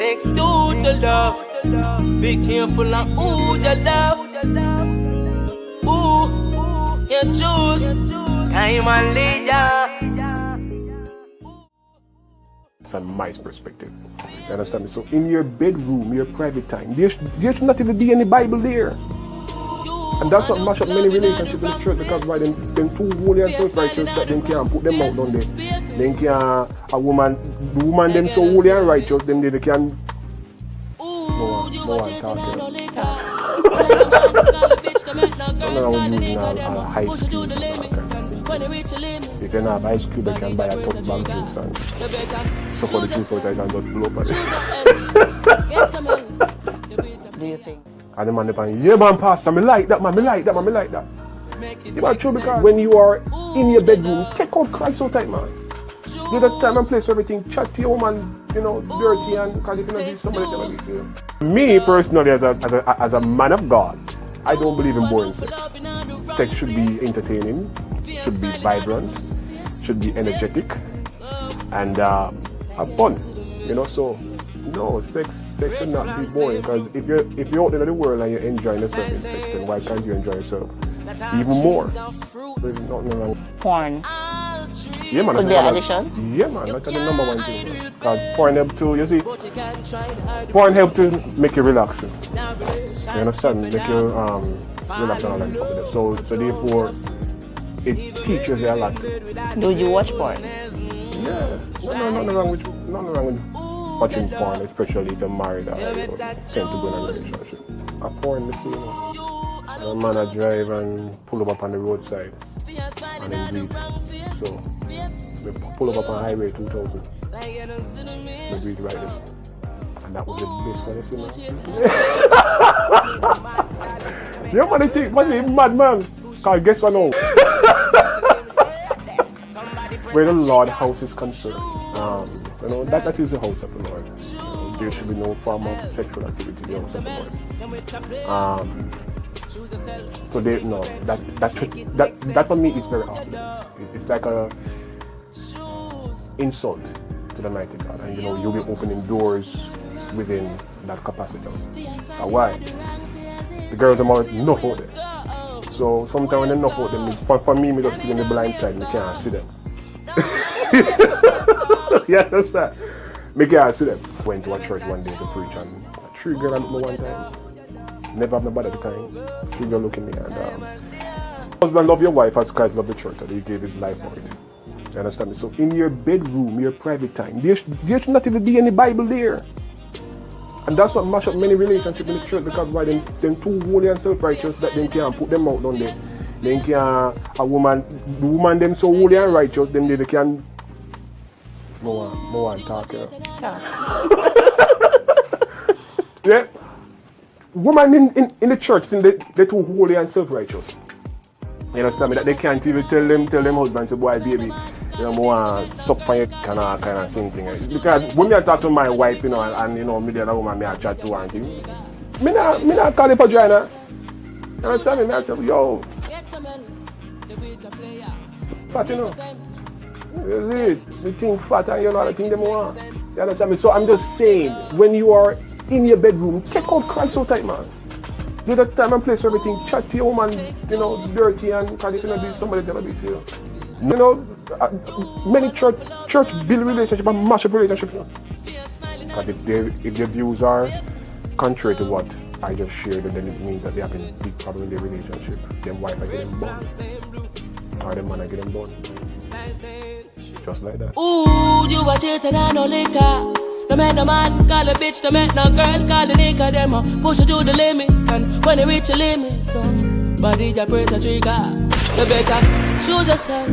next door to love. Be careful of who you love. Ooh, you choose time and leader. From my perspective, you understand me? So in your bedroom, your private time, there should not even be any Bible there. And that's what mash up many relationships in the church, because why them too holy and self-righteous that them can't put them out on there. Then can the woman them so holy and righteous, then they can no one talking. No one using a high school. If you're not high school, they can buy a top bag juice and so for the truth out, I can just blow up Do you think? and the man depend, yeah man pastor, me like that man, me like that. You know true, because when you are in your bedroom, take out Christ so tight, man. Give the time and place for everything, chat to your woman, you know, dirty, and because if you know this, somebody tell me you. Me personally, as a man of God, I don't believe in boring sex. Sex should be entertaining, should be vibrant, should be energetic, and have fun. You know, so no, sex should not be boring, because if you're out in the world and you're enjoying yourself in sex, then why can't you enjoy yourself even more? There's nothing wrong. Porn. Yeah, man. Could be addiction? Yeah, man. That's the number one thing. Because porn help to, you see, porn help to make you relax. You understand? Make you relax and all that stuff. So therefore, it teaches you a lot. Do you watch porn? Yeah. No, nothing wrong with watching porn, especially if you're married or you tend to go in a relationship. A porn, you see, a man a drive and pull up on the roadside and then breathe. So, we pull up on Highway 2000. We breathe right this. And that was the best one, you see, man. Yeah, man, they think, man, they mad, man. Because guess what now? Where the Lord's house is concerned, you know, that is the house of the Lord. There should be no form of sexual activity in the house of the Lord. So they no, that for me is very hard. It's like a insult to the mighty God, and you know you'll be opening doors within that capacity. Why? The girls are more enough out there. So sometimes when they're enough out them, for me, me just be on the blind side, and I can't see them. You understand? Me can't see them. Went to a church one day to preach, and 3 girls looked me one time. Never have nobody at the time. 3 girls look at me, and husband love your wife as Christ loved the church, and he gave his life for it. You understand me? So in your bedroom, your private time, there should not even be any Bible there. And that's what mash up many relationships in the church, because why them too holy and self-righteous that they can't put them out on there. Then can the woman them so holy and righteous, then they can no one talk. Yeah. Women in the church think they're too holy and self-righteous. You understand me? That they can't even tell them husband, say, boy, baby, you know, more suck for you kind of same thing. Because when I talk to my wife, you know, and you know, me the other woman, me I chat to her and things. Me not call it vagina. You understand me? Me I say, yo, fat, you know. The thing fat and you know the thing them want. You understand me? So I'm just saying, when you are in your bedroom, take out Christ so tight, man. Give the time and place for everything. Chat to your woman, you know, dirty, and because if you know this, somebody tell me to you. You know, many church build relationship and mash up relationship. Because if their views are contrary to what I just shared, then it means that they have a big problem in their relationship. Them wife are getting born. Or them man are getting born. Just like that. Ooh, you a cheating and no liquor. No make no man call a bitch, no make no girl call the nigga. Them push you to the limit, and when you reach the limit, somebody just press a trigger. You better choose yourself.